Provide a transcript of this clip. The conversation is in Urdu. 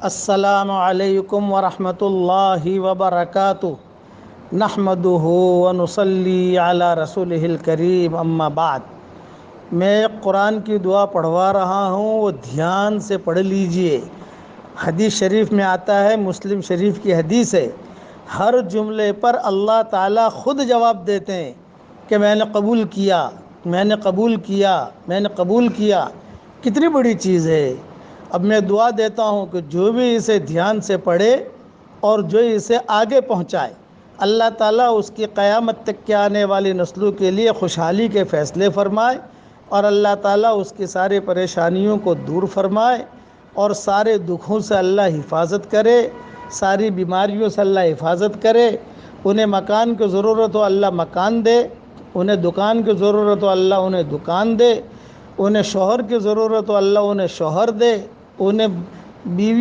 السلام علیکم ورحمۃ اللہ وبرکاتہ نحمدہ ونصلی علی رسولہ الکریم اما بعد۔ میں قرآن کی دعا پڑھوا رہا ہوں، وہ دھیان سے پڑھ لیجئے۔ حدیث شریف میں آتا ہے، مسلم شریف کی حدیث ہے، ہر جملے پر اللہ تعالیٰ خود جواب دیتے ہیں کہ میں نے قبول کیا، میں نے قبول کیا، میں نے قبول کیا۔ کتنی بڑی چیز ہے۔ اب میں دعا دیتا ہوں کہ جو بھی اسے دھیان سے پڑھے اور جو اسے آگے پہنچائے، اللہ تعالیٰ اس کی قیامت تک کے آنے والی نسلوں کے لیے خوشحالی کے فیصلے فرمائے، اور اللہ تعالیٰ اس کی ساری پریشانیوں کو دور فرمائے، اور سارے دکھوں سے اللہ حفاظت کرے، ساری بیماریوں سے اللہ حفاظت کرے۔ انہیں مکان کی ضرورت ہو اللہ مکان دے، انہیں دکان کی ضرورت ہو اللہ انہیں دکان دے، انہیں شوہر کی ضرورت ہو اللہ انہیں شوہر دے، انہیں بیوی